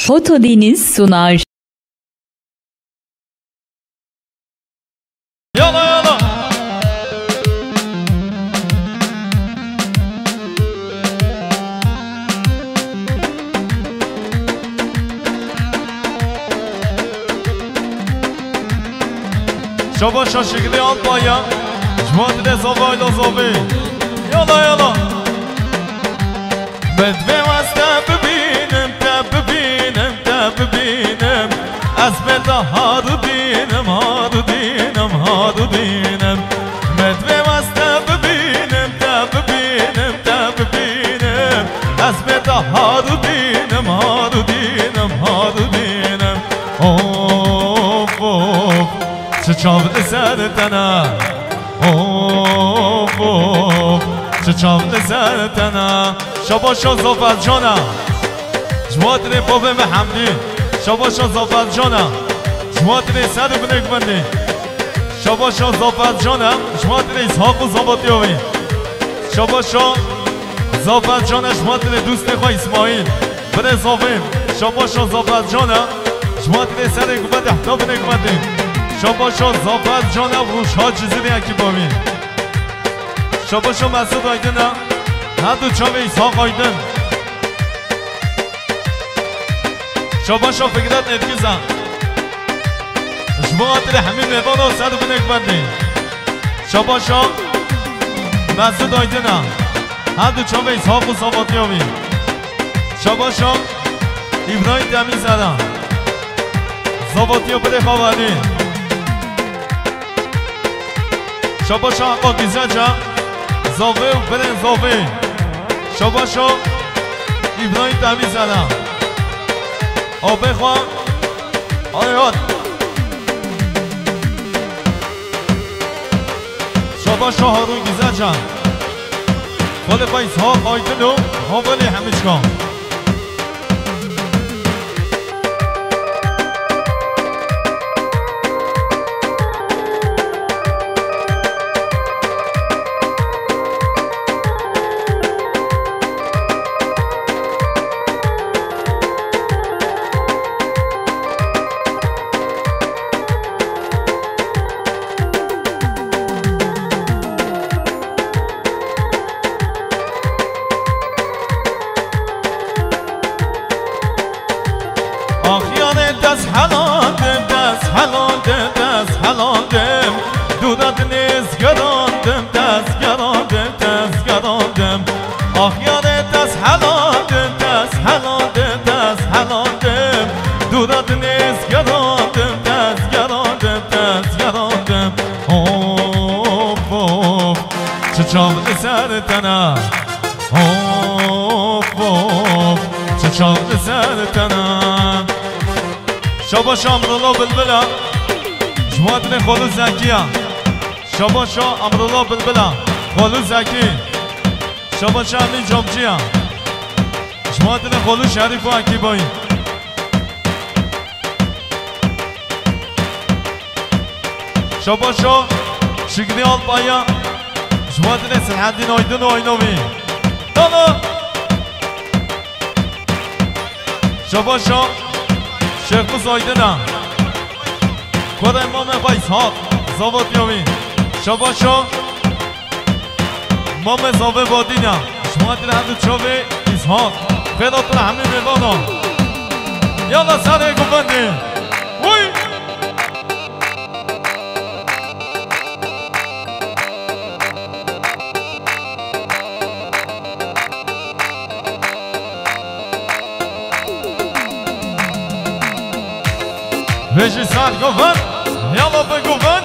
Fotodeniz sunar. Yala yala. Şaba şaşıklı alt baya. Cmadine zavayla zavi. Yala yala. Bedve vasta bebeğim, bebeğim, bebeğim. Esmeda hadı dinim, hadı dinim, hadı dinim. Bedve vasta bebeğim, bebeğim, bebeğim. Esmeda hadı dinim, hadı dinim, hadı dinim. Of of, çiçavlı sertena. Of of, çiçavlı sertena. شباشا زفت جانا جوادني بابا محمدي شباشا زفت جانا جوادني سر بنك بندي شباشا زفت جانا جوادني اسحاق و زباطیوی شباشا زفت جانا جوادني دوست خواه اسماعیل بره زافیم شباشا زفت جانا جوادني سر گوبت احتا بنك بندي شباشا زفت جانا روش ها چیزی یکی بامی شباشا مسعود آیدنا هر دو چاوه ایساق آیدن شاباشا فکرات ندگیزن شما قدر همین میبانا و سر بنک بندی شاباشا مسعود آیدن هر دو چاوه ایساق و صاباتیاوی شاباشا ابراهیم دمی زدن صاباتیا بده خوابانی شاباشا اقا گیزه جا زاوه و برن زاوه شاباشا ابراهیم دمی زدن آبه خواه آیات شاباشا هارون گیزه جان خود بایس ها قایدن و حوالی همیشگان چاوه سرتنا اوف اوف چاوه سرتنا شاباشا امرالله بلبلا جوادن خالو زکیه شاباشا امرالله بلبلا خالو زکی شاباشا امین جامجیه جوادن خالو شریف و اکیبایی شاباشا شکلی آل بایا جوادن سلحدین آیدن و آیناوی دانا شباشا شیخوز آیدن کود امام بایس ها زاواتیاوی شباشا امام زاوه بادینا جوادن هدو چاوه ایس ها خیلاتون همین میوانا یالا سر گوبندی وی Veji saat govan, yalla be govan,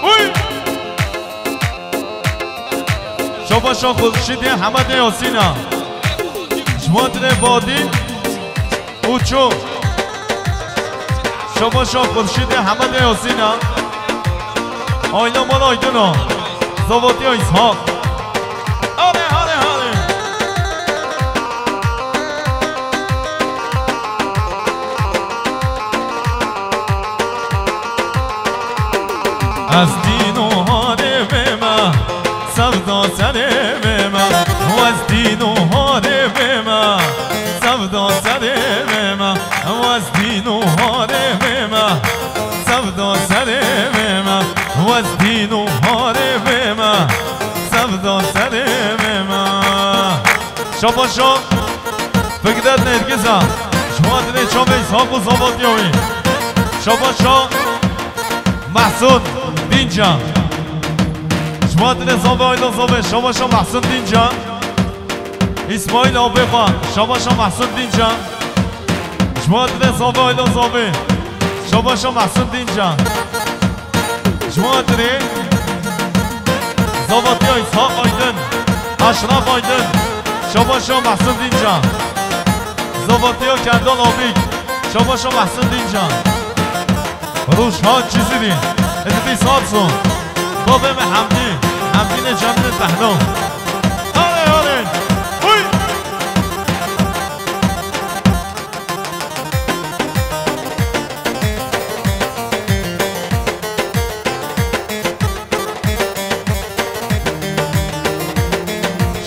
uy. Şabاشا خورشید حمد یاسینا جوادن بادین اوچو شباشا خورشید حمد یاسینا آینا مال آیدنا زاواتی اسحاق آره آره آره از دین و حاله به من سودا سره به من و از دین و حاله به من سودا سره به من شاباشو فکرت نرگزا شما دنه چاوه ساق و زاباد یاوی شاباشو محسون دینجا شما دنه زابه آیلا زابه شاباشو محسون دینجا اسماعیل آبه خواه شاباشو محسون دینجا شما دنه زابه آیلا زابه شاباشو محسون دینجا شما دنه زابادی های ساق آیدن اشرف آیدن شاباشو محسون دینجا زابادی ها کندان آبیگ شاباشو محسون دینجا روش ها چیزی دی اتفی سالسون بابه حمدی حمدین جمعه تحنام آره آره اوی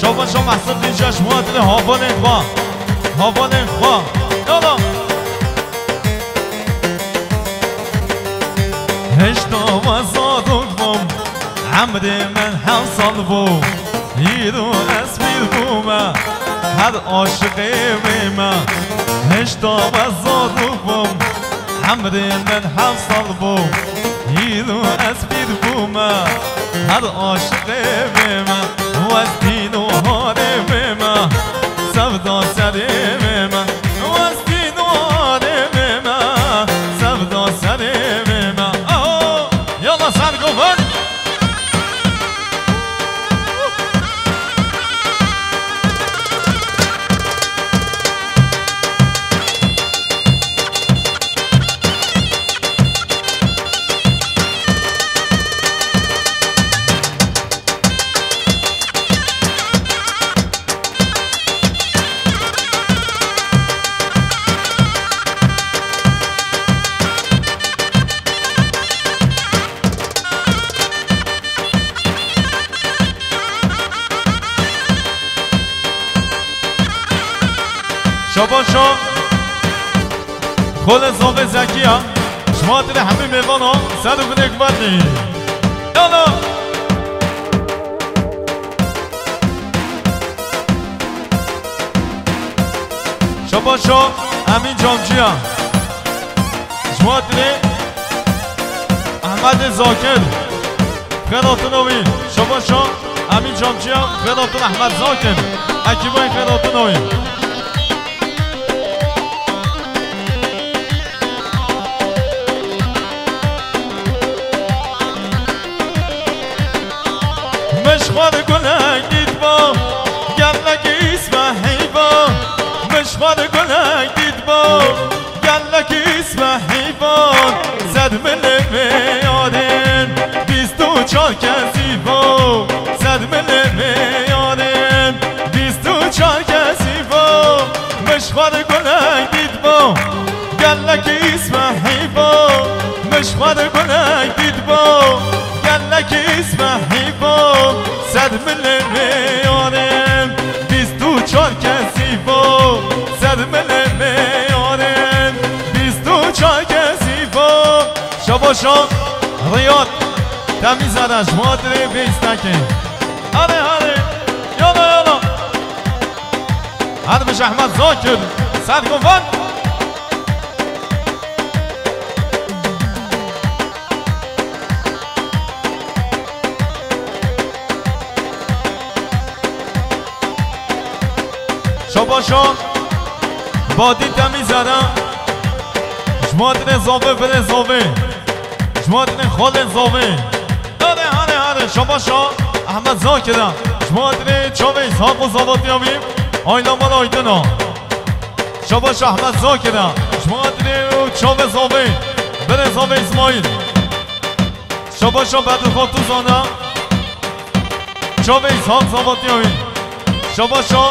شاباشو محسون دینجا شما دل هاوان انخوا هاوان انخوا یالا هشتا و زادوک بوم عمر من حوصل بوم یرو اسبیر بوم هر عاشق من هشتا و زادوک بوم عمر من حوصل بوم یرو اسبیر بوم هر عاشق من و از دین و هار من سودا سر من و از دین و هار من سودا سر من یالا سر گفت شاباشو خل زاوه زکیه شما دل همه میوان ها سر و بنک بردی یالا شاباشو امین جامجیه شما دل احمد زاکر خیراتونوی شاباشو امین جامجیه خیراتون احمد زاکر اکیبای خیراتونوی مشوار گلک دید با گلک اسم حیوان مشوار گلک دید با گلک اسم حیوان صد مل میارن 24 کسی با صد مل میارن 24 کسی با مشوار گلک دید با گلک اسم حیوان مشوار گلک دید با گلک اسم حیوان صد مل میارم 24 کسی با صد مل میارم 24 کسی با شاباشو ریاد تمیز ادش مادر بیستکه آره آره یالا یالا هر بش احمد زاکر صد گفت شاباشو بادی تمیز زدم شما دنه زاوه بره زاوه شما دنه خال زاوه آره آره آره شاباشو احمد زاکرم شما دنه چاوه ساق و زاوات یابیم آیلا مال آیدنا شاباشو احمد زاکرم شما دنه چاوه زاوه بره زاوه اسماعیل شاباشو بدر خواه تو زانم چاوه ساق زاوات یابیم شاباشو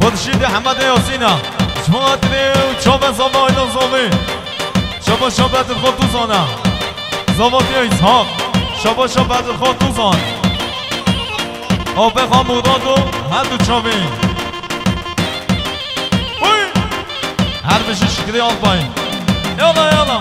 خودشید حمد یاسینا شما دنه چاوه زاوه آیلا زاوه شاباشو بدر خواه تو زانم زاواتی ایسحاق شاباشو بدر خواه تو زان آبه خواه موراد و هر دو چاوه هر بشه شکری آل باین یالا یالا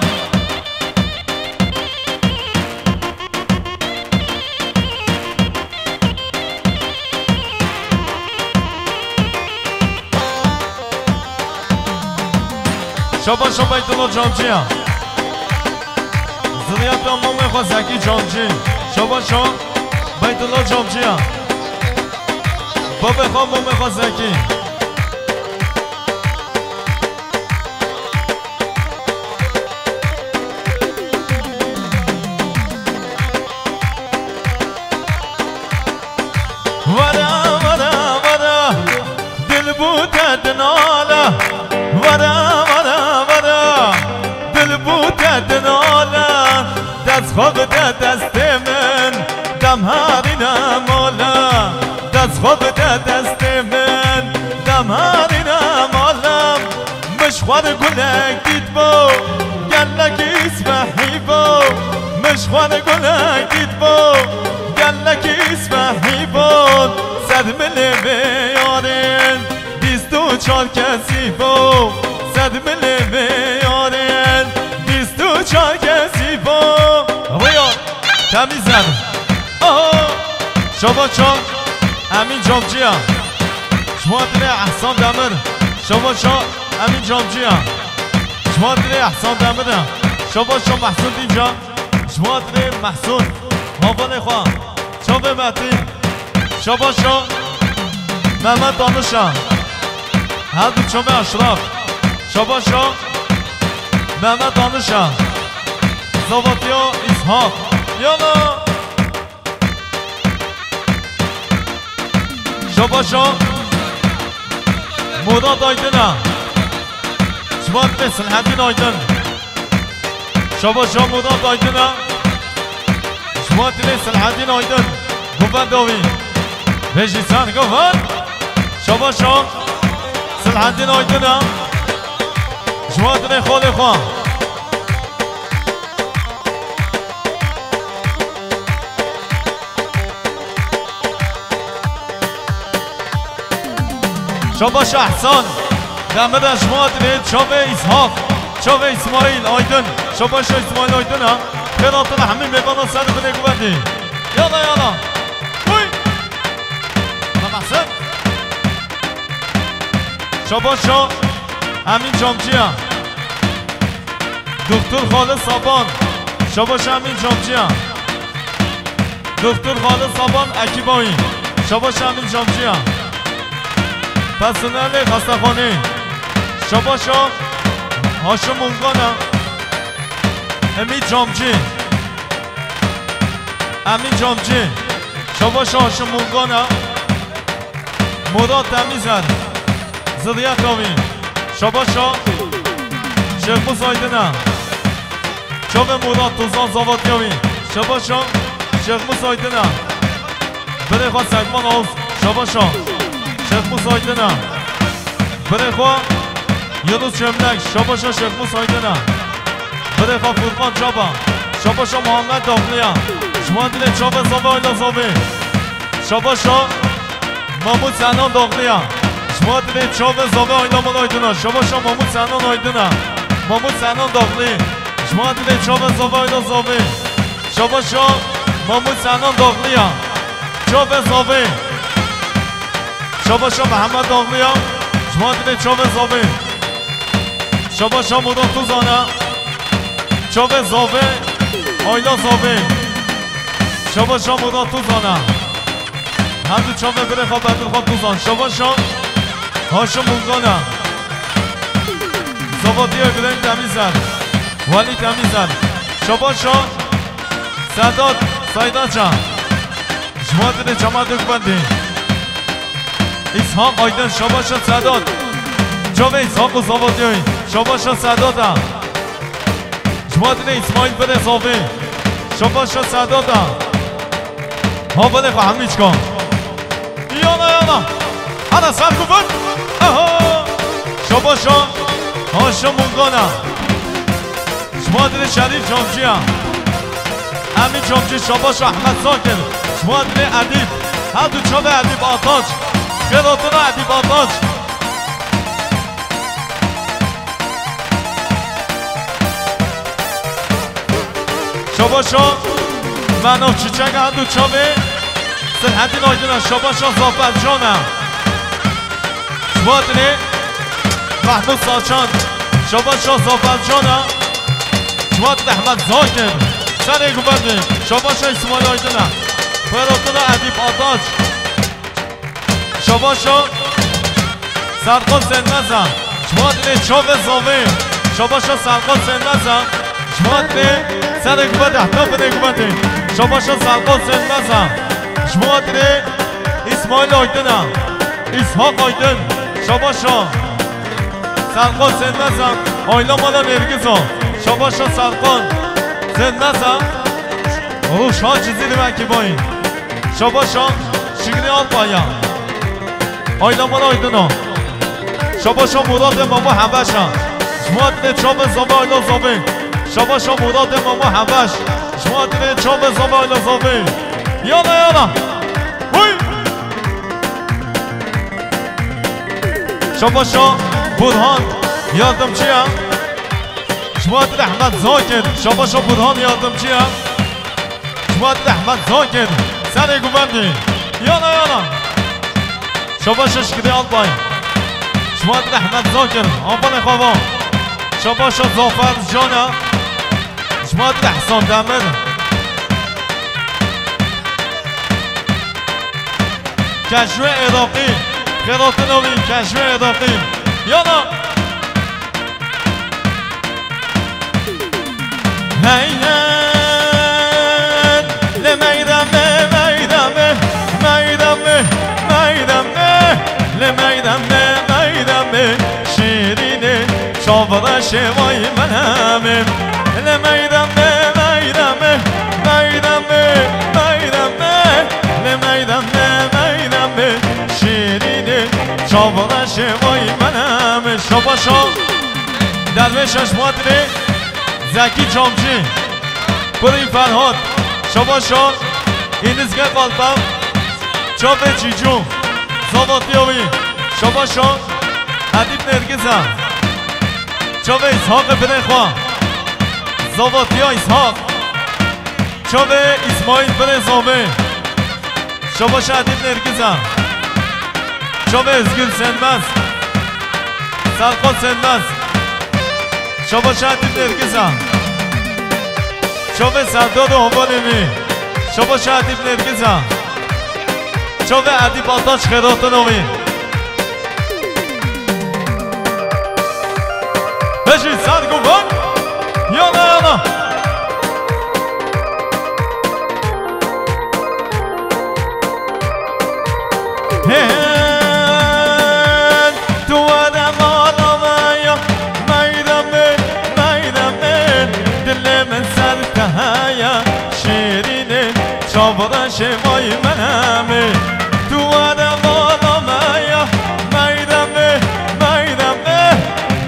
شبا شو بیت الله جامجی زریات امام خود زکی جامجی شبا شو بیت الله جامجی بابا خواب امام خود زکی ورا ورا ورا دل بوتد ناله ورا ورا ورا دل بوتد ناله دست خواب دست من دم هاری نماله دست خواب دست من دم هاری نمالم مشوار گلک دید با گلک اسمحی با مشوار گلک دید با گلک اسمحی با صد مله بیارن 24 کسی با صد مله بیارن 24 کسی با رویا تمیزن شما چون امین جامجی هم شما داره احسان دمر شما چون امین جامجی هم شما داره احسان دمر هم شما چون محسون دینجا شما داره محسون مابان خواه شما به مدین شما چون محمد دانشم هر دو چون به اشراف شما چون محمد دانشم زواتی ها اسحاق یالا شما چون مراد آیدنم شما به سلحدین آیدن شما چون مراد آیدنم شما دل سلحدین آیدن گفت داوی بجیسان گفت شما چون سلحدین آیدنم شما دل خود خواه شاباش احسان دمر شما دارید شابه اسحاق شابه اسماعیل آیدن شاباش اسماعیل آیدن ها خیراتون همین میبانا سر بده گوندی یالا یالا بوی محسن شاباش همین جامجی ها دکتر خالد صابان شاباش همین جامجی ها دکتر خالد صابان اکیبایی شاباش همین جامجی ها پسنل خستخانه شباشا هاشم مونگانا امید جامجی امین جامجی شباشا هاشم مونگانا مراد تمیزن زریت آوی شباشا شیخ موسایدنم شب مراد توزان زاواتی آوی شباشا شیخ موسایدنم بره خواه سگمان آوز شباشا شیخ موسایدنم بره خواه یونس شملک شباشا شیخ موسایدنم بره خواه فرقان چابا شباشا محمد داخلیم شما دیده چابه زابه آیلا زابه شباشا محمود سنان داخلیم شما دیده چابه زابه آیلا من آیدنم شباشا محمود سنان آیدنم محمود سنان داخلی شما دیده چابه زابه آیلا زابه شباشا محمود سنان داخلیم چابه زابه شباشا محمد داغلیم شما دیده چاوه زاوه شباشا مراد توزانه چاوه زاوه آیلا زاوه شباشا مراد توزانه هم دو چاوه بره خواه بدل خواه توزان شباشا هاشم مونگانه زوادی ابراهیم تمیزن ولی تمیزن شباشا سعداد سایداد جان شما دیده جماعت بندی اسحاق آیدن شباشا سعداد جاوه اسحاق و زاوادی های شباشا سعداد هم شما دیده اسماعیل بره زاوه شباشا سعداد هم ها بده خواه همیچ کن یانا یانا هنه سر کبن شباشا هاشم مونگان هم شما دیده شریف جامجی هم همین جامجی شباشا احمد ساکن شما دیده عدیب هر دو چاوه عدیب آتاج خیراتون عدیب آتاج شباشا منو چیچنگ هر دو چاوه سرحدین آیدنم شباشا زافت جانم شما دیده محمود ساچان شاباشا صافت جانا جواد احمد زاکر سر گوبنده شاباشا اسماعیل آیدنا فراتنا عدیب آتاج شاباشا سرقان زندزم جواد چاو زاوه شاباشا سرقان زندزم جواد سر گوبنده احتاب گوبنده شاباشا سرقان زندزم جواد اسماعیل آیدنا اسحاق آیدن شاباشا سرقان زندزم آیلا مالا نرگزا شاباشا سرقان زندزم روش ها چیزی دیمکی بایی شاباشا شگری آل بایا آیلا مالا آیدنا شاباشا مراد ماما حبشا جماعت چاب زابه آیلا زابه شاباشا مراد ماما حبش جماعت چاب زابه آیلا زابه یالا یالا شاباشا برهان یادمچی هم جماعت احمد زاکر شاباشا برهان یادمچی هم جماعت احمد زاکر سر گوبندی یالا یالا شاباشا شکری آلبای جماعت احمد زاکر آنبان خوابا شاباشا زافر جانا جماعت احسان دمر کشوه عراقی خیرات نوی کشوه عراقی یالا هیهن لمیدمه میدمه میدمه میدمه لمیدمه میدمه شیرینه چاورش وای منمه لمیدمه میدمه میدمه میدمه لمیدمه میدمه شیرینه چاورش وای منمه شاباشا درویشش مادره زکی جامچی پری فرهاد شاباشا اینزگه قلبم چاپ چیجو زاواتیوی شاباشا حدیب نرگزم چاپ اسحاق برخوا زاواتیا اسحاق چاپ اسماعیل برزامه شاباشا حدیب نرگزم چاپ ازگیر سنمز سرقان سنمز شاباشا حدیب نرگزم چاپ سرداد هنبانمی شاباشا حدیب نرگزم چاپ عدیب آتاش خیرات نوی بشید سرگوان یالا یالا تو آدم آرامایا میدمه میدمه دل من سر تهایا شیرینه چاورش وای منمه تو آدم آرامایا میدمه میدمه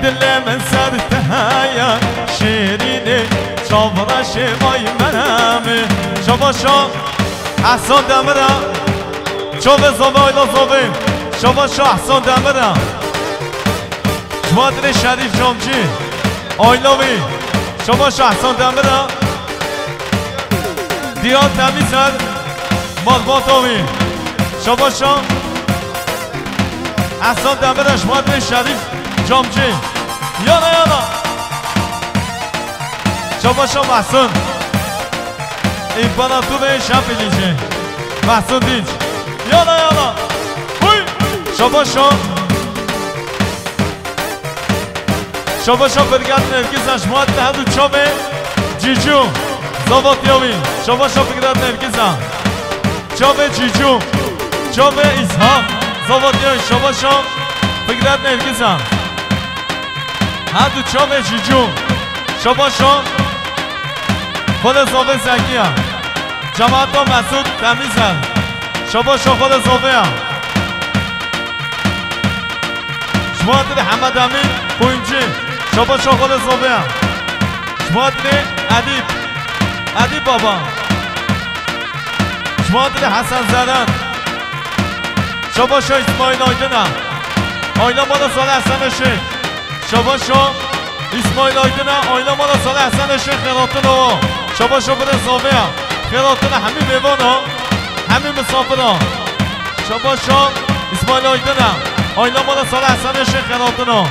دل من سر تهایا شیرینه چاورش وای منمه شاباشا احسان دمرم چوب زابه آیلا زابه شاباشا احسان دمرم جمادر شریف جامچی آیلاوی شاباشا احسان دمرم دیان تمیزر مالباتاوی شاباشا احسان دمرم جمادر شریف جامچی یالا یالا شاباشا محسن امپراتور شب بیلیجه محسن دیج یالا یالا شاباشا شاباشا برگرد نرگزش ماد هدو چابه جیجو زاواتیاوی شاباشا برگرد نرگزم چابه جیجو چابه اسحاق زاواتیاوی شاباشا برگرد نرگزم هدو چابه جیجو شاباشا خود زاوه زکیه جماعت ها مسعود تمیزن شاباشا خود زاوه هم جماعت حمد امین پوینچی شاباشا خود زاوه هم جماعت عدیب بابا جماعت حسن زدن شاباشا اسماعیل آیدن آیلا مالا سال حسن شیخ شاباشا اسماعیل آیدن آیلا مالا سال حسن شیخ خیراتن ها شاباشا بده زاوه هم خیراتن همین میوان ها همین مسافر ها شاباشا اسماعیل آیدن آیلا مالا سال حسن شیخ خیراتن ها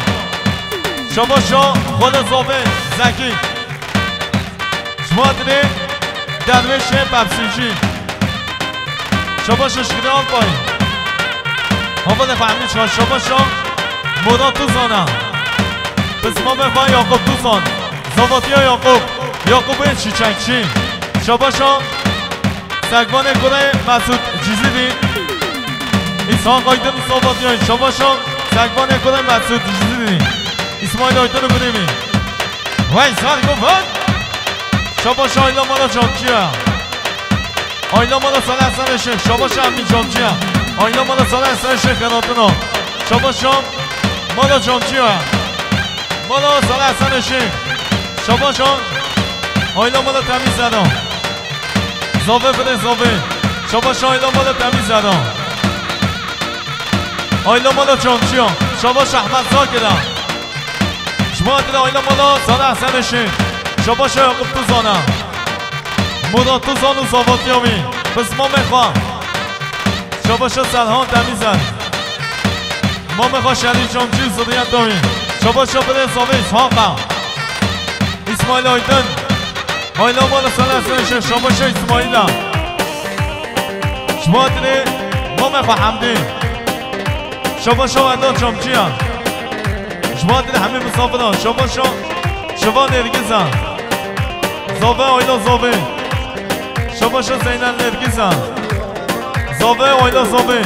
شباشو خود زوبه زکی جمادره درویش ببسیجی شباشو شکران بایی حافظ فهمی چهار شباشو مراد توزانه بسمام بای یاقوب توزان زواتی ها یاقوب چیچکچی شباشو سگوان گره مسعود جیزیدی ایسان قایدن زواتی های شباشو سگوان گره مسعود جیزیدی اسماعیل آیدن بریمی وای سال گفت شباش آیلا مالا جامچیه آیلا مالا سال احسان شیخ شباش همین جامچیه آیلا مالا سال احسان شیخ کناتنا شباش مالا جامچیه مالا سال احسان شیخ شباش آیلا مالا تمیز زدن زاوه بده زاوه شباش آیلا مالا تمیز زدن آیلا مالا جامچیه شباش احمد زاکرم شما دیده آیلا مالا سال احسان شیخ شباش یاقوب توزانه مراد توزان و زاواتیامی بس ما میخوام شباش سلحان تمیزن ما میخوام شریف جامچی و صدیت داریم شباش بده زاوه اسحاقم اسماعیل آیدن آیلا مالا سال احسان شیخ شباش اسماعیلم شما دیده ما میخوام حمدی شباش آیلا جامچی هم شما دیده همه مسافران شما نرگیزن زاوه آیلا زاوه شباشا زینن نرگیزن زاوه آیلا زاوه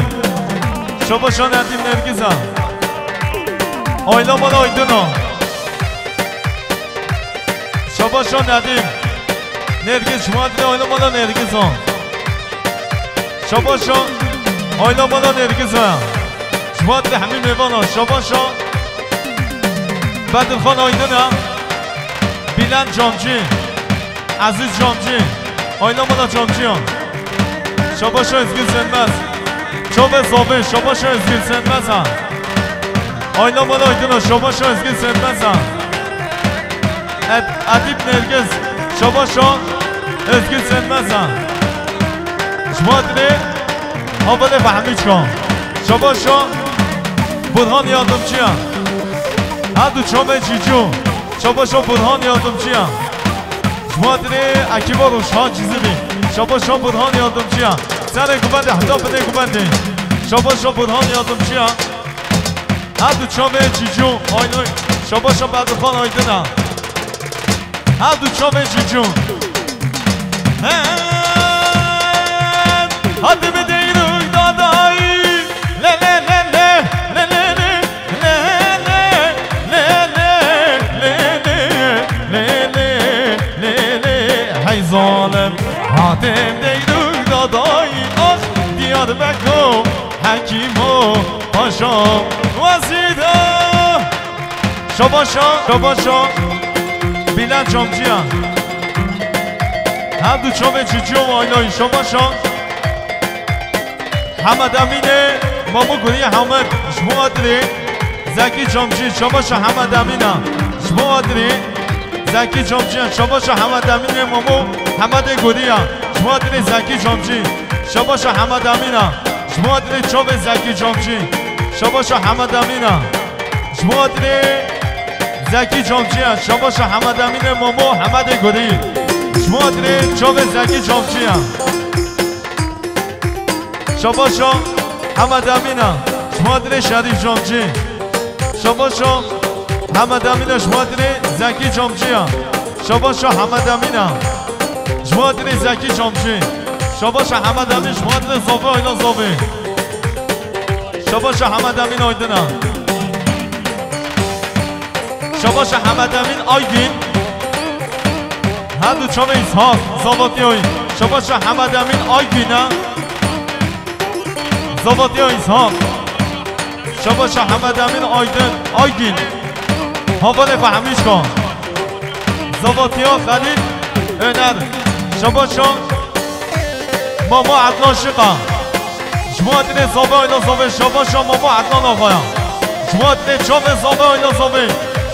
شباشا ندیم نرگیزن آیلا مالا آیدنا شباشا ندیم نرگیز شما دیده آیلا مالا نرگیزن شباشا آیلا مالا نرگیزن شما دیده همه میوانا شباشا بدرخان آیدنا بیلند جامچی عزیز جامچی آیلا مالا جامچی هم شباشا ازگیر سنمز چوب زاوه شباشا ازگیر سنمز هم آیلا مالا آیدنا شباشا ازگیر سنمز هم عدیب نرگز شباشا ازگیر سنمز هم شما دیده حافظ فهمی کن شباشا برهان یادمچی هم هر دو چوب جیجو شباشا برهان یادمچی هم شما دیده اکیبا روشها چیزی بی شباشا برهان یادمچی هم سر گوبنده حدا بده گوبنده شباشا برهان یادمچی هم هر دو چوب جیجو آینوی شباشا بدرخان آیدن هم هر دو چوب جیجو حد بده روی دادایی ظالم حاتم دیروی دادایی آخ دیار بکو حکیم و پاشا وزیده شباشا بیلند جامچی هم هر دو چوبه چیچی و آیلایی شباشا حمد امینه مامو گوری حمد شما آدری زکی جامچی شباشا حمد امینه شما آدری زکی جامچی شباشا حمد امینه مامو حمد گوری شما آدری زکی جامچی شباشا حمد امینه شما آدری چوب زکی جامچی شباشا حمد امینه شما آدری زکی جامچی شباشا حمد امینه مامو حمد گوری شما آدری چوب زکی جامچی شباشا حمد امینه شما آدری شریف جامچی شباشا حمد امینه شما آدری زکی جامچی شباشا حمد امینه شما آدری زکی جامچی شباشا حمد امین شما آدری زاوه آیلا زاوه شباشا حمد امین آیدنه شباشا حمد امین آیدین هر دو چوب اسحاق زاواتی های شباشا حمد امین آیدینه زاواتی های اسحاق شباشا حمد امین آیدین حافظ فهمیش کن زاواتی ها خلیل اینر شباشا ماما عدنان شقا شما دیده زاوه آیلا زاوه شباشا ماما عدنان آقایم شما دیده چوب زاوه آیلا زاوه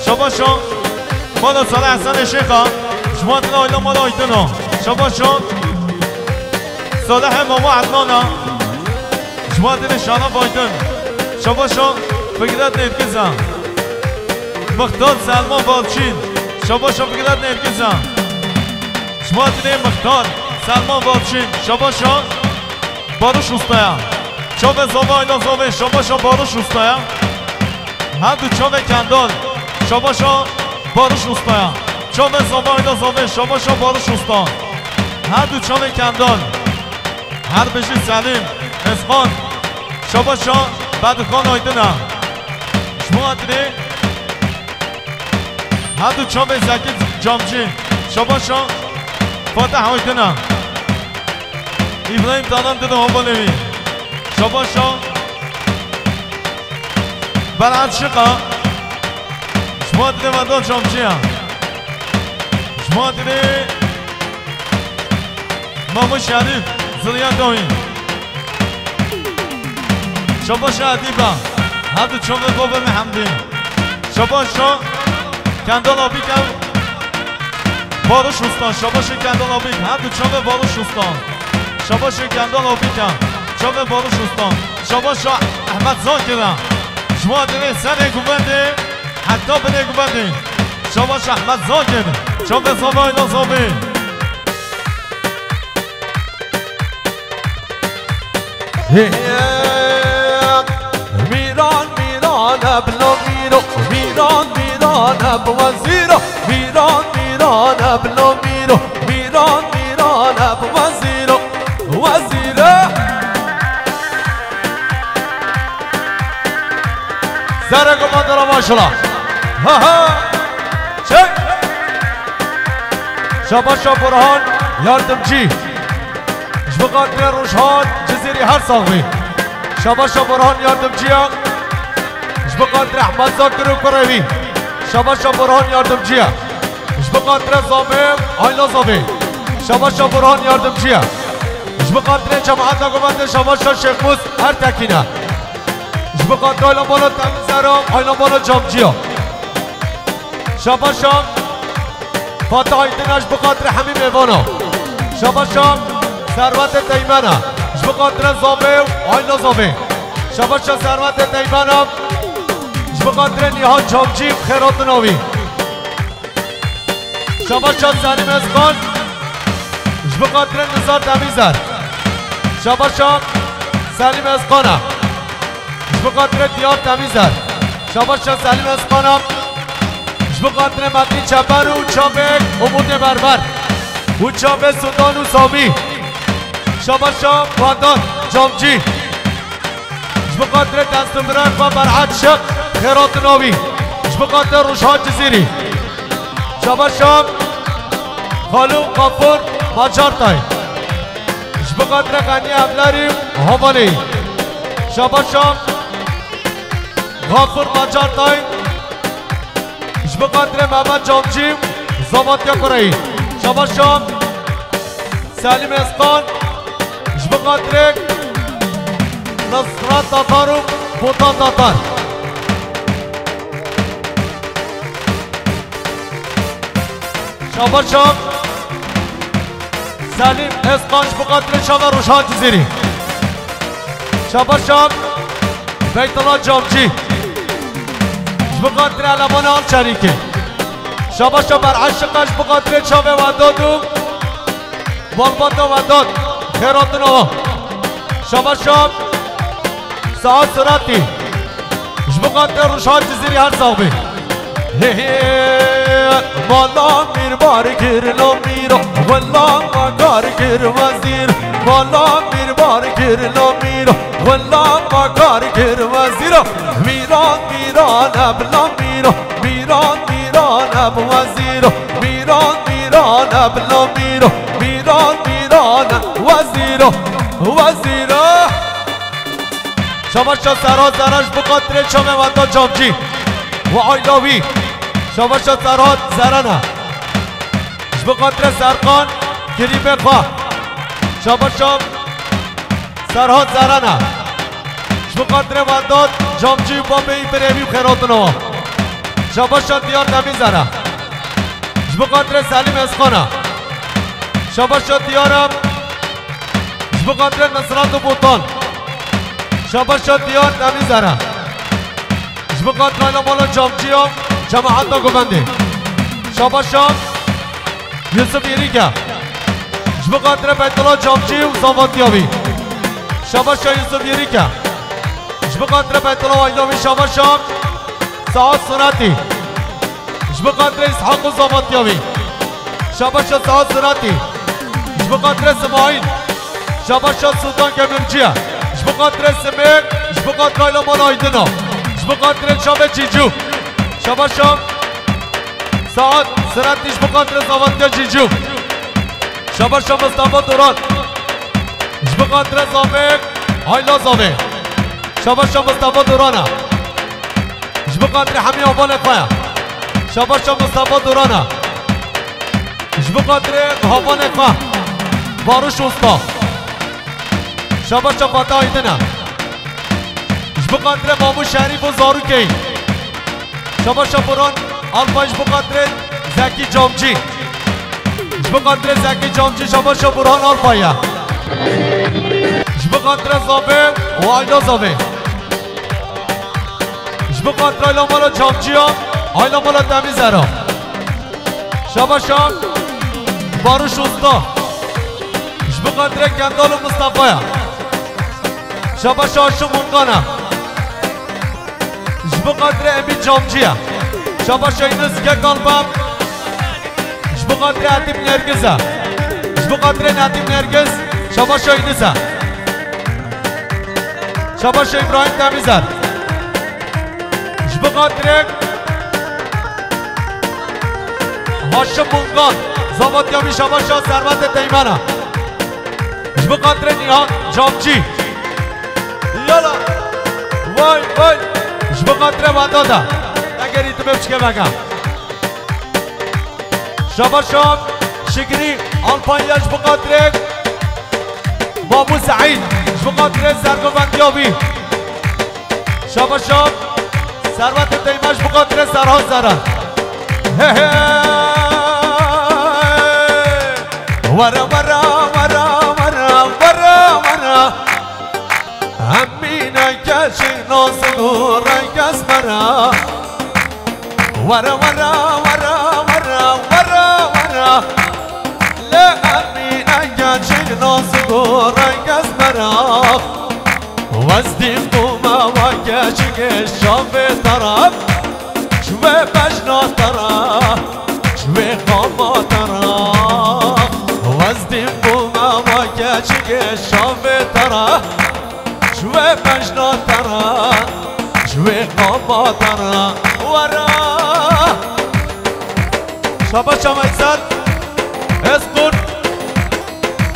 شباشا مالا سال احسان شیخا شما دیده آیلا مالا آیدنا شباشا صالح ماما عدنانا شما دیده شانه آیدن شباشا فکرت نرگزم مختار سلمان بالچین شاباشا بگیرد نرگزم جماعتینه مختار سلمان بالچین شاباشا باروش اوستایا چاوه زاوه ایلا زاوه شاباشا باروش اوستایا هر دو چاوه کندال شاباشا باروش اوستایا چاوه زاوه ایلا زاوه شاباشا باروش اوستا هر دو چاوه کندال هر بشی سلیم اسخان شاباشا بعد خان آیدنا جماعتینه هر دو چاوه زکی جامجی شاباشا فاتح آیدنا İbrahim Tanam dedi Hombalevi Şabaşa Berat Şıka Şumatini Madon Şamçıya Şumatini Mahmut Şerif Zılyan Domin Şabaşa Adiba Hadi Çove Bobe Mehamdi Şabaşa Kendal Abika Barış Ustan Şabaşa Kendal Abik Hadi Çove Barış Ustan شاباش کندال آبیکن شابه باروش استان شاباش احمد زاکرم شما دنه سر گوبنده حتی بده گوبنده شاباش احمد زاکر شابه زابه اینا زابه میران میران ابلا میرو میران میران اب وزیرو میران میران ابلا میرو میران میران اب وزیرو وزیره زرق مادر ماشالله ها ها چک شاباشا برهان یاردمچی جبقاتر روشهان جزیری هر ساقی شاباشا برهان یاردمچی جبقاتر احمد زاکر و کروی شاباشا برهان یاردمچی جبقاتر زامه آیلا زامه شاباشا برهان یاردمچی جبقاتر جماعت گوبنده شاباشا شیخ موس هر تکینه جبقاتر آیلا بالا تمیزرا آیلا بالا جامجیا شاباشا فاتح ایدنش جبقاتر همین میوانا شاباشا ثروت تیمنه جبقاتر زاوه آیلا زاوه شاباشا ثروت تیمنه جبقاتر نیهان جامجی خیرات ناوی شاباشا سلیم اسقان جبقاتر نزار تمیزر شاباشا سلیم اسقانه جبقاتر دیار تمیزر شاباشا سلیم اسقانه جبقاتر مدنی چپر و چابک امود بربر و چابه سودان و سامی شاباشا باندان جامجی جبقاتر دست برک و برعت شق خیرات ناوی جبقاتر روشها جزیری شاباشا خالو قفور ماجار تای جبقاتر غنی ابلاری هوالی شاباشا غفور ماجار تای جبقاتر محمد جامجی زاماتیا کرایی شاباشا سلیم اسقان جبقاتر نصرات تاتار و بوتان تاتار شاباشا سلیم اسقان جبقاتر شاور روشان جزیری شاباشا بیت الله جامجی جبقاتر علمان آل شریکی شاباشا بر عشقش جبقاتر چاوه وداد و بالبات وداد خیرات نوا شاباشا ساعت سراتی جبقاتر روشان جزیری هر صاحبی مالا میر بار گرلو میرو والله مکار گر وزیر مالا میر بار گرلو میرو والله مکار گر وزیر میران میران ابلا میرو میران میران اب وزیر میران میران ابلا میرو میران میران وزیر وزیر شاباشا سرها زرش بقاتر چمه ودا جامجی و آیلاوی شاباشا سرها زرنه بقاتر سرقان گریب خواه شاباشا سرها زرنه بقاتر ونداد جامجی با بی بریوی خیرات نوا شاباشا دیار نمیزنه بقاتر سلیم اسخانه شاباشا دیارم بقاتر نصرات و بوتان شاباشا دیار نمیزنه جبقاتر آیلا بالا جامجی هم جماعت گوونده شاباشان یوسف یریکا جبقاتر بیت الله جامچی و زاواتیابی شاباشان یوسف یریکا جبقاتر بیت الله وایدامی شاباشان سعاد سناتی جبقاتر اسحاق و زاواتیابی شاباشان سعاد سناتی جبقاتر اسماعیل شاباشان سلطان کمیرچیا جبقاتر سمیر جبقاتر ایلا مال آیدنا جبقاتر شابه جیجو شاباشان سعاد سناتیش جبقاتر زاواتیا جیجو شاباشان مصطفى دوران جبقاتر زاویک آیلا زاویک شاباشان مصطفى دورانا جبقاتر حمی آبان اقویا شاباشان مصطفى دورانا جبقاتر هابان اقوا باروش استا شاباشان فاتا ایدنا جبقاتر مامو شریف و زاروکی شاباشان بران آلفا جبقاتر زکی جامچی جبقاتر زکی جامچی شاباشان بران آلفایا جبقاتر زاوه و آیلا زاوه جبقاتر آیلا مالا جامچی ها آیلا مالا تمیزه را شاباشان باروش استا جبقاتر گندال و مصطفی شاباشان شو منگانا جبقاتر امی جامچی ها شاباشان اینو زگه قلبم جبقاتر عدیم نرگزه جبقاتر ندیم نرگز شاباشان اینوزه شاباشان ابراهیم تمیزر جبقاتر هاشم منگان زاواتیامی شاباشان ثروت تیمانا جبقاتر نیهان جامچی یالا وای وای جبقاتر ودادا اگر ایتو بپچکه بگم شاباشان شکری آلپانیا جبقاتر بابو سعید جبقاتر زرگوبندیابی شاباشان ثروت تیمش بقاتر سرها زرن ورا ورا ورا ورا ورا ورا همینه کشی نازگو رنگز مرا ورا ورا ورا ورا ورا ورا همینه کشی نازگو رنگز مرا وزدیم دوما و کشی شافه طرف شوه بجنا طرف شوه قاما طرف وزدیم دوما و کشی شافه طرف شوه بجنا طرف شوه قاما طرف ورا شابا شمایزد اسکن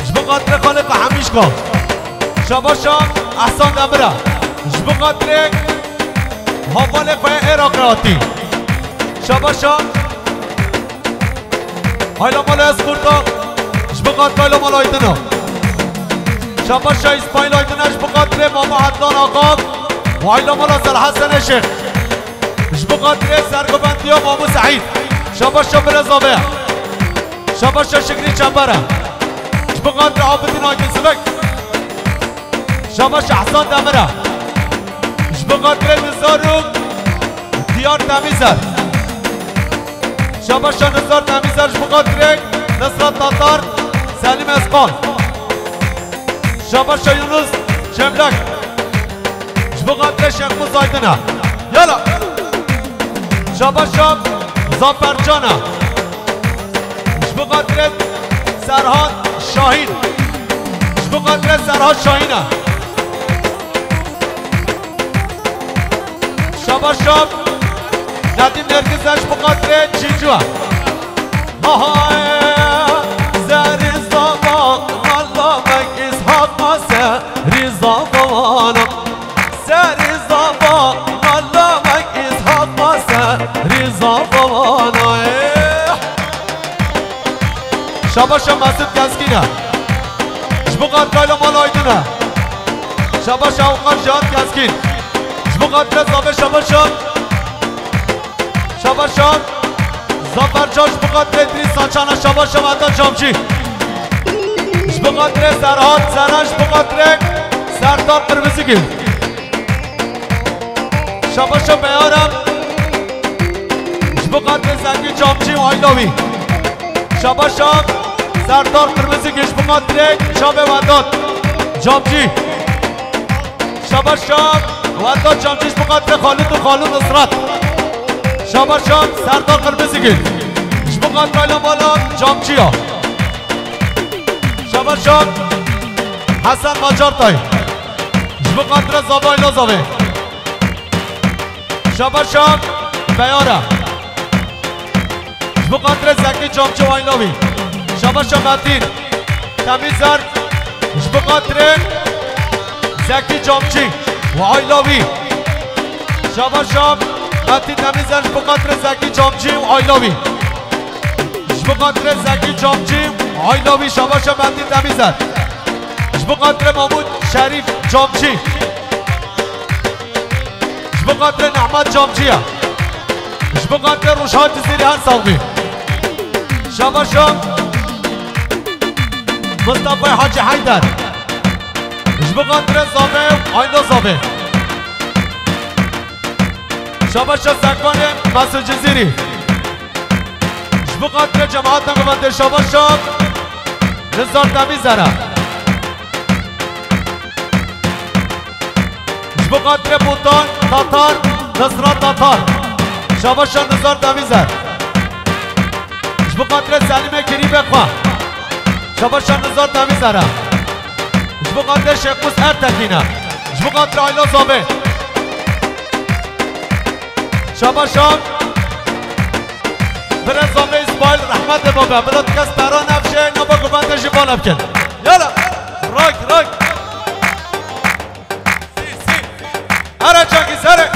جبقاتر خالق همیش کن شابا شام احسان دمرا جبقاتر هاوال قوی عراق راتی شابا شام هایلا مال اسکورتا جبقاتر هایلا مال آیدنا شابا شا اسماعیل آیدنا جبقاتر ماما حدان آقا و هایلا مال سر حسن شیخ جبقاتر سرگوبندی و مامو سعید شابا شا برزاوه شابا شا شکری چنبره جبقاتر عابدین آیدن سبک شاباش احسان دمره جبقاتر نزارو دیار تمیزر شاباش نزار تمیزر جبقاتر نصرت تاتار سلیم اسقال شاباش یونس شملک جبقاتر شیخ مزایدنه یالا شاباش زافرجانه جبقاتر سرحان شاهین جبقاتر سرحان شاهینه شاباشام ندیم نرگزش بقدر چیجوه زری زمان الله مک اسحاق ماسه ریزا بوانم زری زمان الله مک اسحاق ماسه ریزا بوانم شاباشام مسعود گزگینه جبقاتر ایلا مال آیدونه شاباشام اوقات جهاد گزگین جبقاتر زاوه شاباشان شاباشان زافرجان جبقاتر ادریس سانچانا شاباشان عدان جامچی جبقاتر سرحان سران جبقاتر سردار قرمزگی شاباشان بیارم بقدر زنگی جامچی و آیلاوی شبا شب سردار قرمزی گش بقدر شب وداد جامچی شبا شب وداد جامچیش بقدر خالد و خالو نصرت شبا شب سردار قرمزی گش بقدر آیلا بالا جامچی ها شبا شب حسن ماجار تای بقدر زابا آیلا زابه شبا شب بیاره بقدر زکی جامچه و آیلاوی شبا شب مدین تمیزر بقدر زکی جامچی و آیلاوی شبا شب مدین تمیزر بقدر زکی جامچی و آیلاوی بقدر زکی جامچی و آیلاوی شبا شب مدین تمیزر بقدر محمود شریف جامچی بقدر نعمت جامچیه بقدر روشان جزیری هر ساقی شبا شب مصطفی حاجی حیدر بقدر زابه آیلا زابه شبا شب سکان مسعود جزیری بقدر جماعت نگونده شبا شب نزار تمیزره بقدر بوتان تاتار نصرات تاتار شبا شب نزار تمیزر بقدر سلیم کری بخوا شبا شب نزار تمیزره بقدر شیخ موس ارتکینه بقدر آیلا زابه شبا شب برن زابه اسماعیل رحمت بابا بلاد کس برا نفشه نبا گفنده جبال بکن یالا راک راک هر چاکی سره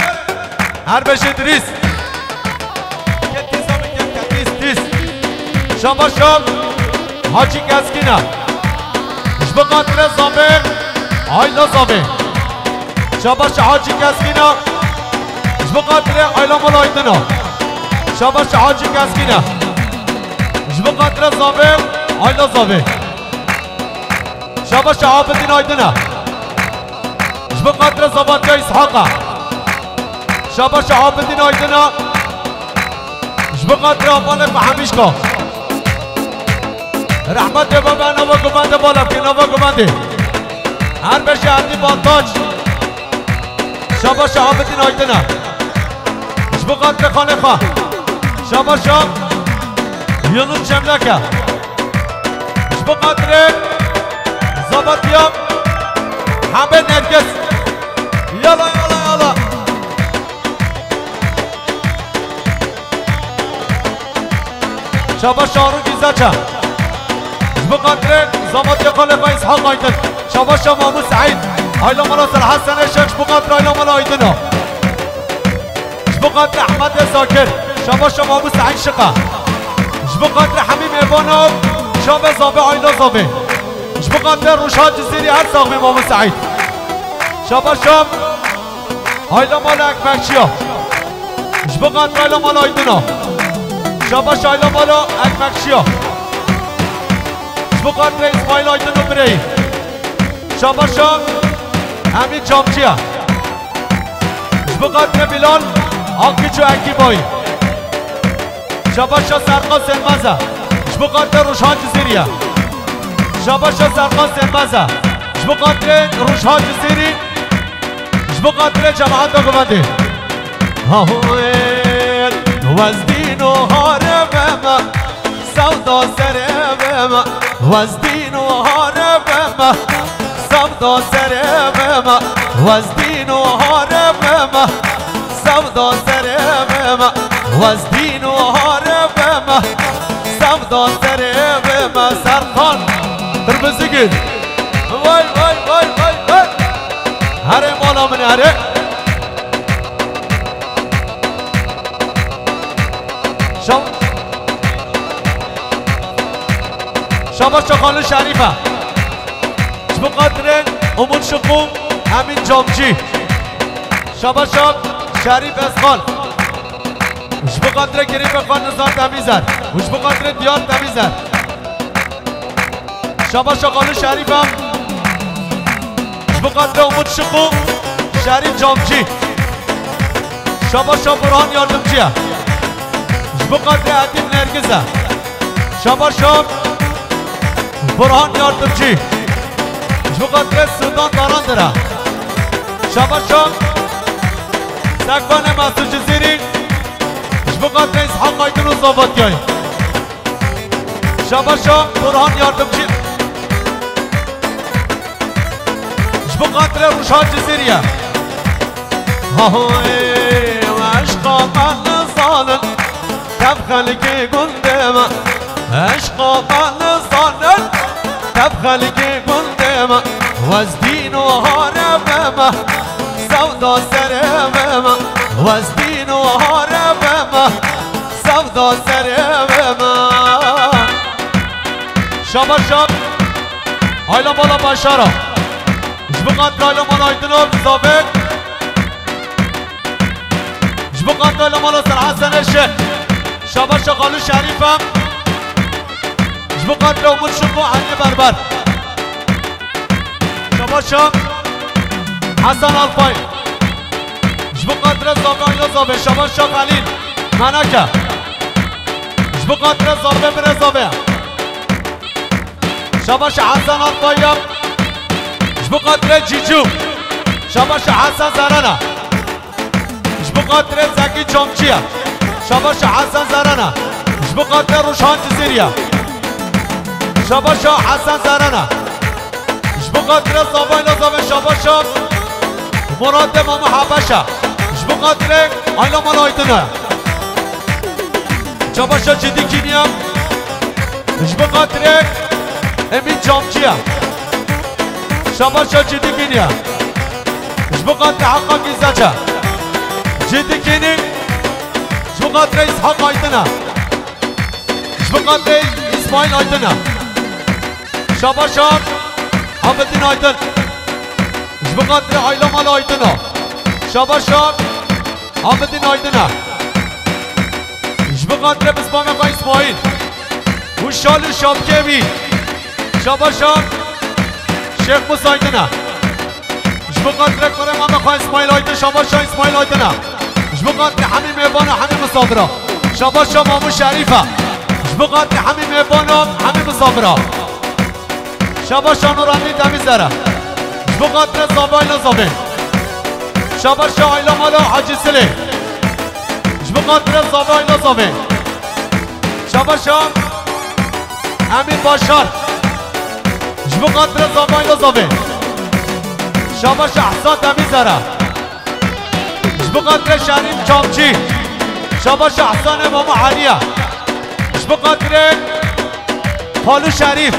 هر بشه دریس کتیس همه کتیس تیس شبا شب حاجی گزگینه بقدر زابه آیلا زابه شبا شب حاجی گزگینه بقدر آیلا ملایدنه شبا شب حاجی گزگینه بقدر زابه آیلا زابه شبا شب عابدین آیدنه بقدر زبان جای اسحاقه شبا شب عابدین آیدنه بقدر آبان فهمیشکا رحمت بابا نوا گمانده بالا که نوا گمانده هر بشه عدی بانتاج شبا شب عابدین آیدنه بقدر خانه خواه شبا شب یونس جملکه بقدر زباتیام همه نرگس یالا یالا یالا شبا شارو گیزاچه بقدر زباتی خالقه اسحاق آیدن شبا شب محمود سعید آیلا مناصر حسن شکش بقدر آیلا ملا آیدنه بقدر احمد زاکر شبا شب محمود سعید شقه بقدر حمیم ایوانو شب زابه آیلا زابه بقدر روشان جزیری هر ساقی محمود سعید شبا شب آیلا مال اکمکچیا بقدر آیلا مال آیدنا شبا شب آیلا مال اکمکچیا بقدر اسماعیل آیدنو بری شبا شب همین جامچیا بقدر بلال آنکیچو اکی بای شبا شب سرقا سنمزه بقدر روشان جزیریه شبا شب سرقا سنمزه بقدر روشان جزیری بقدر جماعت نگونده هاویل وزدین و هاربما سودا سربما وزدین و هاربما سودا سربما وزدین و هاربما سودا سربما وزدین و هاربما سودا سربما سرخان تربزگید وای وای وای وای وای هره مالا من هره شبا شخال شریفه بقدر امون شقوم همین جامچی شبا شب شریف اسخال بقدر گریف خان نزار تمیزر بقدر دیار تمیزر شبا شخال شریفه بقدر امون شقوم شریف جامچی شبا شب برهان یاردمچیه بقدر عدیم نرگزه شباشم برهان یاردمچی بقدر سودان داران داره شباشم سکبان مسعود جزیری بقدر اسحاق آیدن و زابطیای شباشم برهان یاردمچی بقدر روشان جزیریه هاوی عشقا من صالن تبخلقي قدامه عشقا من صالن تبخلقي قدامه وزدين وهربمه سودا سربمه وزدين وهربمه سودا سربمه شباب شب هایلا بالا بشارا جبقات هایلا مال آیدنوب زابق جبقات هایلا مال سر حسن الشيخ شباب شغالو شریفم جبقات لومون شکو عنی بربر شباب شب حسن الفای جبقات رزابه هایلا زابه شباب شب خلیل منکه جبقات رزابه برزابه شباش حسن الطيب جبقدر جيجو شباش حسن زرنا جبقدر زكي جومچيا شباش حسن زرنا جبقدر روشان جزيريا شباش حسن زرنا جبقدر زباين زبان شباش مراد ماما حبشا جبقدر ايلا مالايتنا شباش جدي كينيا جبقدر امین جامچیه شباشا جدی کنیه جبقات حقا گیزاچه جدی کنی جبقات اسحاق آیدنه جبقات اسماعیل آیدنه شباشا عبدالدین آیدن جبقات آیلا مال آیدنه شباشا عبدالدین آیدنه جبقات بسپام اقا اسماعیل و شال شابکه بی شباشم شیخ مسایدنه جبقدر کره ما بخواه اسماعیل آیدن شباشم اسماعیل آیدنه جبقدر همین میبانه همین مسافره شباشم مامو شریفه جبقدر همین میبانه همین مسافره شباشم نورانی دمیزره جبقدر زابایل زابه شباشم آیلا مالا حاجی سلی جبقدر زابایل زابه شباشم همین باشار جبقدر زباين زبي شباش احسان دميزره جبقدر شريف جامچي شباش احسان ماما عليا جبقدر خالو شريف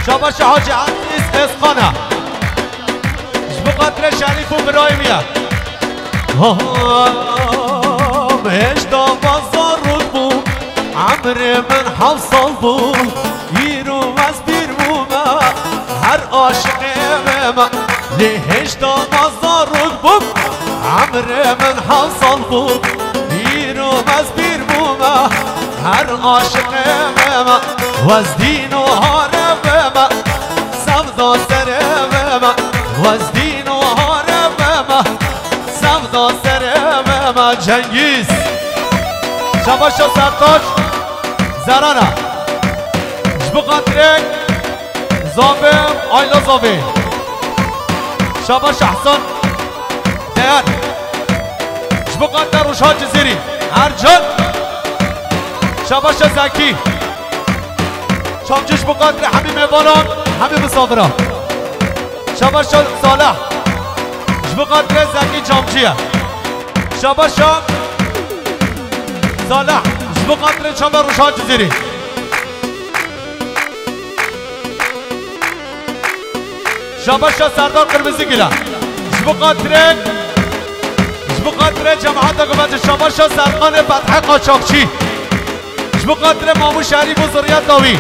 شباش حاجي عزيز اسخانه جبقدر شريف وابراهيميه مهشتا بازار رود عمر من حوصل بود یرو از بیر بومه هر عاشق ممه لهشتا مزارود بود عمر من حوصل بود یرو از بیر بومه هر عاشق ممه وز دین و هارمه سودا سرمه وز دین و هارمه سودا سرمه جنگیز شباشا سرتاج زرانه جبقدرک زابه آیلا زابه شباش احسان دیان جبقدر روشان جزیری ارجان شباش زکی شامچش بقدر همین میبانان همین مسافران شباش صالح جبقدر زکی جامچیه شباش صالح جبقدر چمر روشان جزیری شباشا سردار قرمزی گیلا جبقدر جماعت قومت شباشا سرخان فتح قاچاقچی جبقدر مامو شریف و ذریت داوی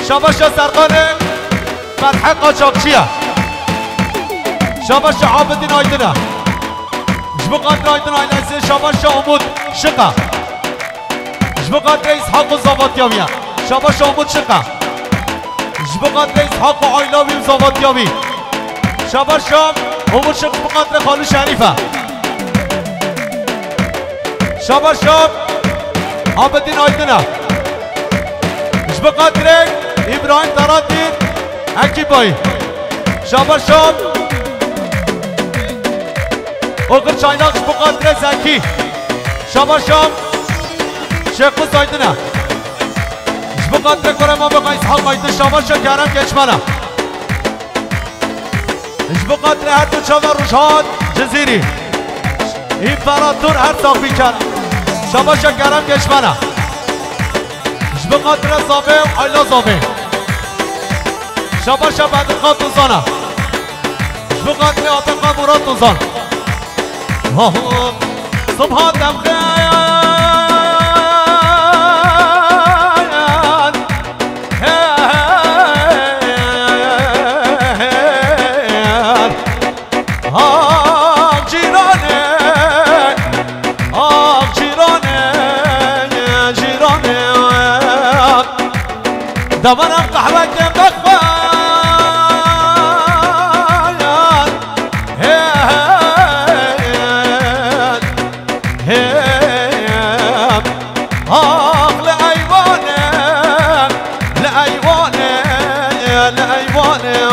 شباشا سرخان فتح قاچاقچیه شباشا عابدین آیدنه جبقدر آیدن آیلزی شباشا امود شقه جبقدر اسحاق و زابطیاویه شباشا امود شقه جبقدر اسحاق و آیلاوی و زابطیاوی شباشا امود شقه بقدر خالو شریفه شابا شاب عابدين آيدنا بقدرك إبراهيم تراتين أكي باي شابا شاب وقر شايناقش بقدرك زكي شابا شاب شيخ آيدنا بقدرك ورما بقى إسحاق آيدن شابا شاب كارم geçmana بقدر هر دو شابا روشاد جزيري إمپراتور هر ساق بیکن شابا شاب كارم geçmana بقدر زابه و علا زابه شابا شاب عدقات توزانه بقدر عدقات مراد توزان صبحات دمخيان دمرم قهوة بخوان آخ لأيوانه لأيوانه لأيوانه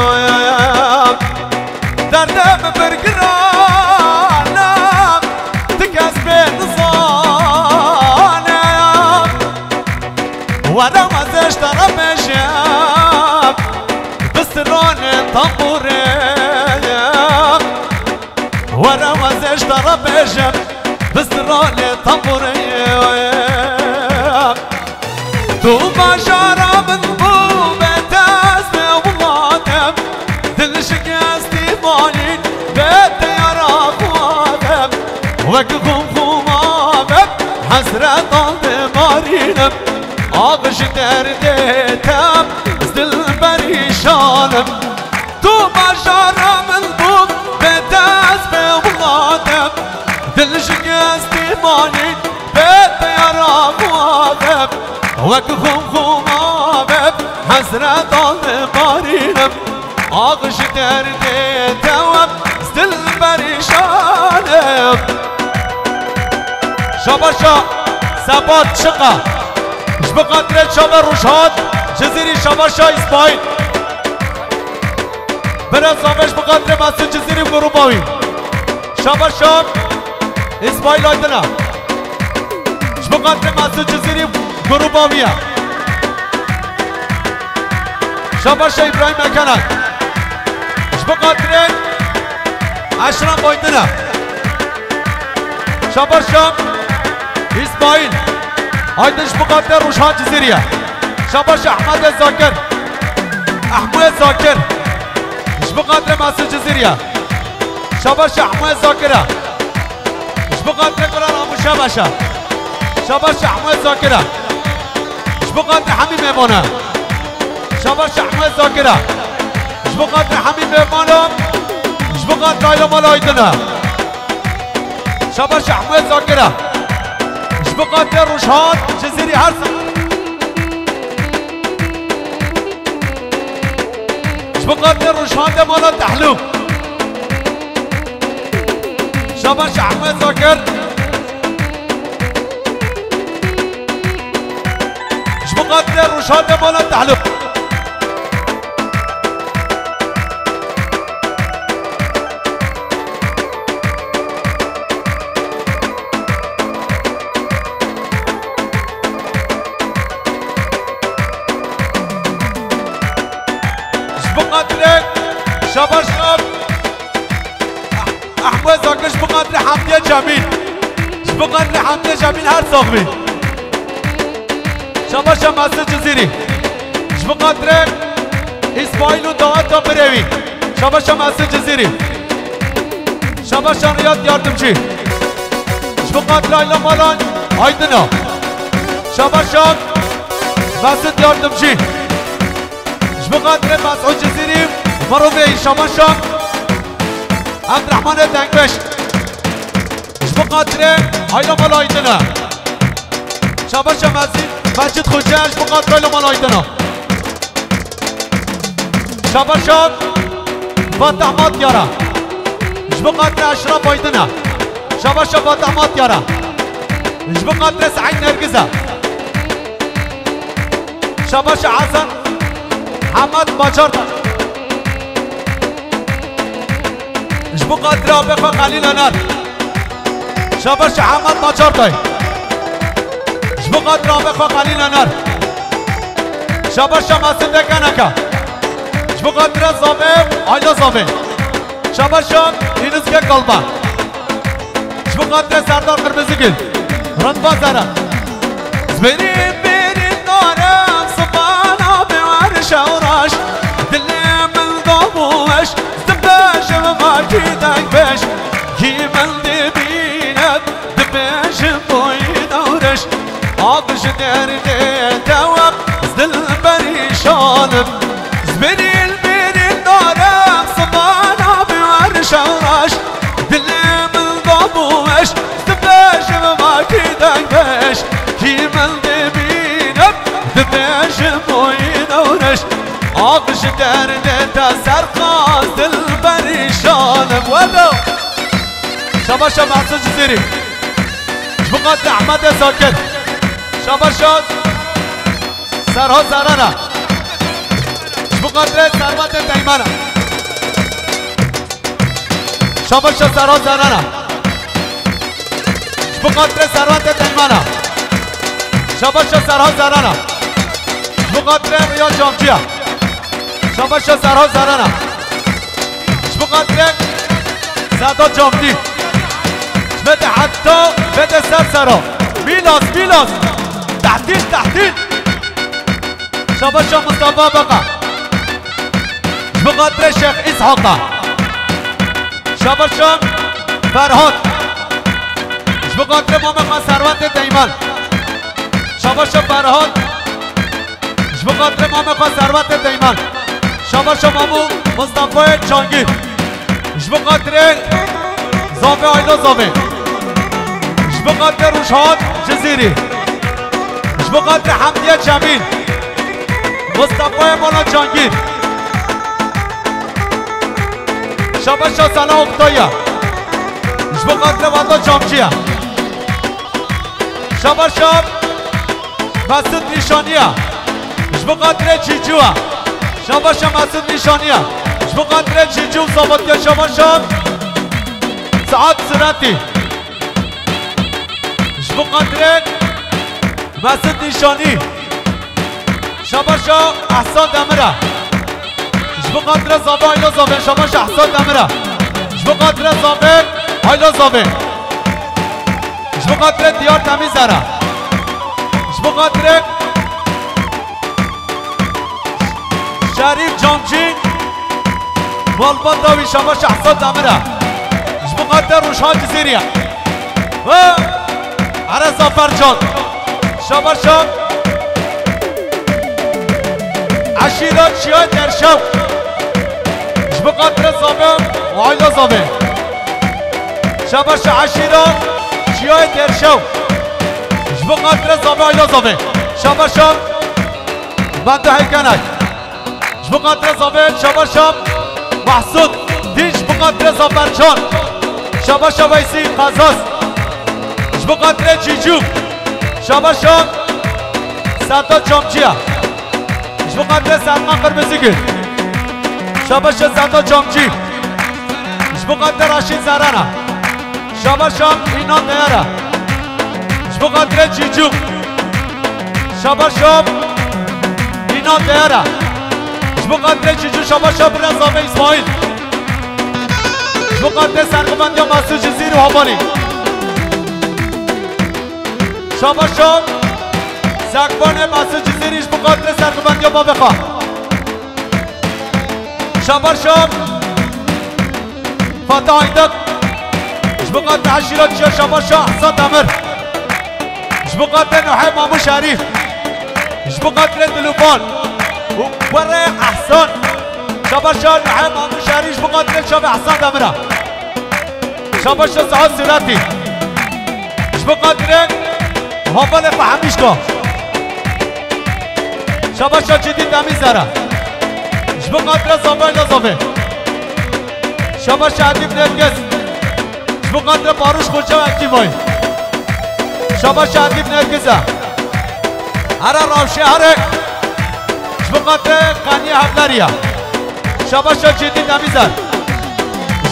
دردم برقرانم تكسب نصانه وانا مزش ترمشم بسرون طنبوره وانا مزش ترمشم بسرون طنبوره تو بشارة من بوبة اسمي ومغادم دل شكستي مالين بيت يرى خوادم وقفهم خومامم حسرة طلب مارينم آغش درديتم زدل بريشانم تو بشارة من بوبة اسمي ومغادم دل شكستي مالين بيت يرى خوادم وقفهم خومامم حسرت آل قارینم آغش دردیتم زدل بریشانم شاباشا سبات شقا بقدر شابا روشاد جزیری شاباشا اسماعیل برازامش بقدر مسجد جزیری گروباوی شاباشا اسماعیل آیدنا بقدر مسجد جزیری گروباویه شاباشا ابراهیم مکنن بقدر اشرم بایدنه شاباشا اسماعیل آیدنش بقدر روشان جزیریه شاباشا احمد زاکر احمد زاکر بقدر مسجد جزیریه شاباشا احمد زاکره بقدر قرار امو شاباشا شاباشا احمد زاکره بقدر حمیم ایمانه شاباشا احمد زاکره بقدر حمیم ایمانه بقدر لایلا مال آیدنه شاباشا احمد زاکره بقدر روشان جزیری هر بقدر روشان ده مال تحلو شاباشا احمد زاکر بقدر روشان ده مال تحلو بقدر شاباشا احمد زاکر بقدر حمدیه جمیل بقدر حمدیه جمیل هر ساقبی شاباشا مسجد جزیری بقدر اسماعیل و دعات بروی شاباشا مسجد جزیری شاباشا ریاض یاردمچی بقدر لایلا مالان آیدنا شاباشا مسجد یاردمچی بقدر مسعود جزیری مروی شاباشا عبدالرحمن دنگبش بقدر لایلا مال آیدنا شاباشا مسجد خوجهش بقدر لایلا مال آیدنا شاباشا فاتح ماتیارا بقدر اشرف آیدنا شاباشا فاتح ماتیارا جبو قدر سعيد نرجزة شباش حسن حمد باجرتا جبو قدر بخوا قليل نار شباش حمد باجرتا جبو قدر بخوا قليل نار شباش مسعود كنكا جبو قدر زابه آيلا زابه شباش اینوز که قلبا جبو قدر سردار قرمزگل رند بازارا زبریم بریم دارم صبانا بوارش اوراش دلیم الضبوش دباش وماكي دايبش كيمن دبينت دباش بوي دورش عطش درد دوام زدل بريشانب زبري البرين دارم صبانا بوارش اوراش دلیم الضبوش دباش وماكي دايبش كيمن دبينت دباش بوي دورش عطش درد تسرقاز دل بريشانب ولو شباشا محسن جزيري جبقات احمد زاكر شباشا سرها زرانا جبقات سروات تيمانا شباشا سرها زرانا جبقات سروات تيمانا شباشا سرها زرانا جبقات رياض جامجيا شباشا سرها زرانا جبقات زادا جامدی بده حتی بده سرسرا میلاس تحتیل شباشا مصطفى بقى بقدر شيخ اسحاق شباشا فرهاد بقدر ماما ثروت دیمان شباشا فرهاد بقدر ماما ثروت دیمان شباشا مامو مصطفى جانگیر بقدر زاوه آیلا زاوه بقدر روشهاد جزیری بقدر حمدیه جمیل مصطفى مولا جانگیر شباشا سلام اقتایا بقدر ودا جامجیه شباشا مسعود نیشانیه بقدر جیجوه شباشا مسعود نیشانیه بقدر جیجو زابطیه شباشا سعاد سرطی بقدر مسعود نیشانی شباشا احسان دمره بقدر زابه آیلا زابه شباشا احسان دمره بقدر زابه آیلا زابه بقدر دیار تمیزره بقدر شریف جامجی والبان داوی شباشا احسان دمره بقدر روشهاد جزیریه و عرض زفر جان شباشا عشیرات شیای درشو بقدر زابه و آیلا زابه شباشا عشیرات شیای درشو بقدر زابه آیلا زابه شباشا بنده هیکنک بقدر زابه شباشا محسود دیش بقدر زفر جان شباشا ویسی قزاز بقدر جیجو شباشا سردار جامجیه بقدر سلمان قرمزگل شباشا سردار جامجی بقدر رشید زرانه شباشا اینان دیاره بقدر جیجو شباشا اینان دیاره بقدر جیجو شباشا برزاوه اسماعیل بقدر سرقبندی مسعود جزیری و حوالی شباشا زکبان مسعود جزیریش بقدر سرقبندی با بخواه شباشا فتح عیدق بقدر عشیرات جیا شباشا احسان دمر بقدر نوحی مامو شریف بقدر دلوبان وره احسان شباشا نوحی مامو شریف بقدر شب احسان دمره شباشا سعاد سیراتی بقدر حوال فهمیشگاه شباشا جدید تمیزره بقدر زابه لازابه شباشا عدیب نرگز بقدر باروش خوچه و اکیمای شبا شهرگیب نرگزه هره راوشه هره جبقاتر قانی حبلریا شبا شا جدی نمیزد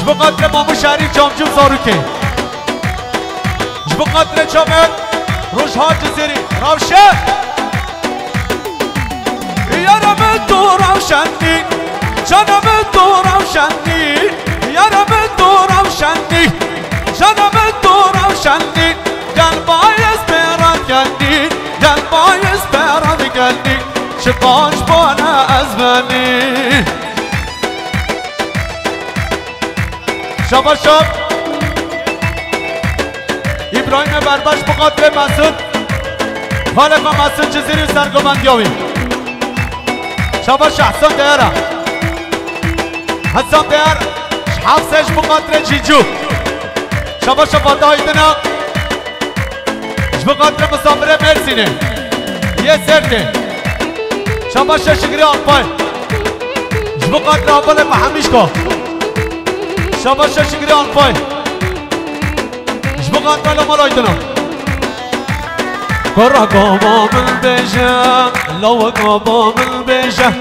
جبقاتر مامو شهری جامجوب زاروکه جبقاتر چامل روشها جزیری راوشه یارم تو روشنی جانم تو روشنی یارم تو روشنی جانم تو روشنی قلبای اسپران گندی قلبای اسپران گندی شقاش بانه از منی شبا شب ابراهیم بربش بقدر مسعود خالقا مسعود جزیری سرگوبندیاوی شبا حسن دیاره حسن دیر حفظش بقدر جیجو شبا شبا دایدنا بقدر مسافره مرسینه یه سرده شبا ششگری آلپای بقدر آبال محمیش که شبا ششگری آلپای بقدر لما رایدنا کرا قابا من بیجم لو قابا من بیجم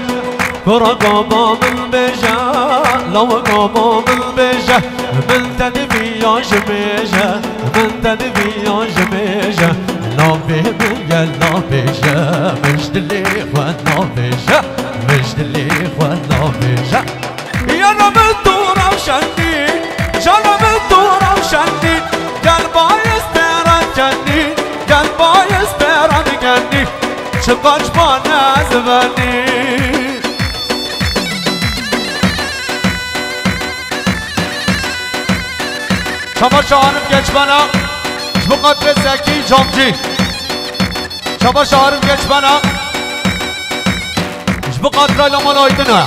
کرا قابا من بیجم لو قابا من بیجم من تنبیان جمیجم من تنبیان جمیجم نابی من گل نابیجم مجدلی خواه نابیجم مجدلی خواه نابیجم یارم تو روشنی جانم تو روشنی قلبای اسپران کندی قلبای اسپران کندی چقاش با نزبنی شما شهارم گچبانا بقدر زکی جامجی شما شهارم گچبانا بقدر لمان آیدنا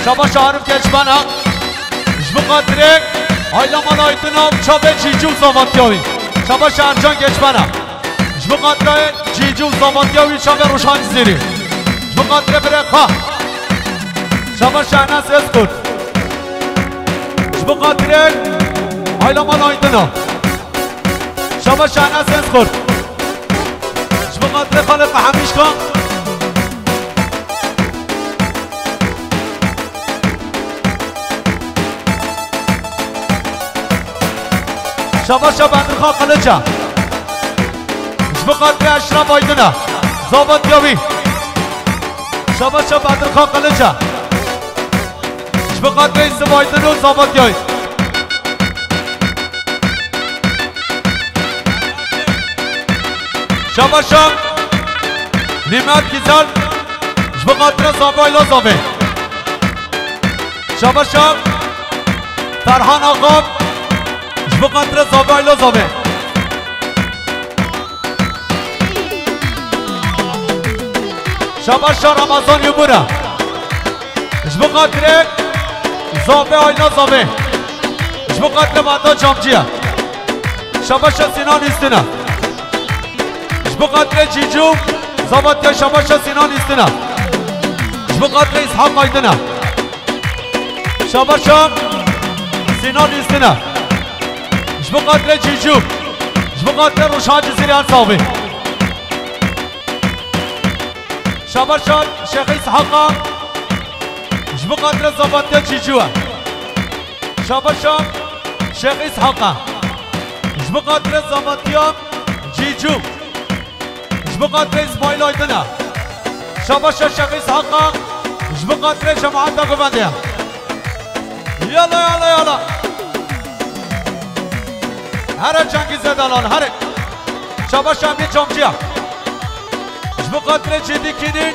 شما شهارم گچبانا بقدر لمان آیدنا چابه جیجو زامانتیاوی شما شهرجان گچبانا بقدر جیجو زامانتیاوی چابه روشان زیری بقدر برخوا شما شهرناس اسکود بقدر Aylaman aydına Şaba şahına ses kur Şba qadre xalq hamişka Şaba şabandırxa qılıca Şba qadre aşraf aydına Zabat yavi Şaba şabandırxa qılıca Şba qadre isim aydına zabat yavi شما شام نیمت گیزال جبقاتر زابای لازابه شما شام فرحان آقام جبقاتر زابای لازابه شما شام رمضان یبورا جبقاتر زابه آی لازابه جبقاتر باندا جامجیه شما شام سینان استنا بقدر جیجو زبط یا شباش سینان استنا بقدر اسحاق آیدنا شباش سینان استنا بقدر جیجو بقدر روشان جزیری انصابه شباش شیخ اسحاق بقدر زبط یا جیجو شباش شیخ اسحاق بقدر زبط یا جیجو بقدر اسماعیل آیدنا شباش شیخ اسحاق بقدر جماعت گوونده یالا یالا یالا هر جنگی زدالان هر شباش همی جامجیه بقدر جدی کنین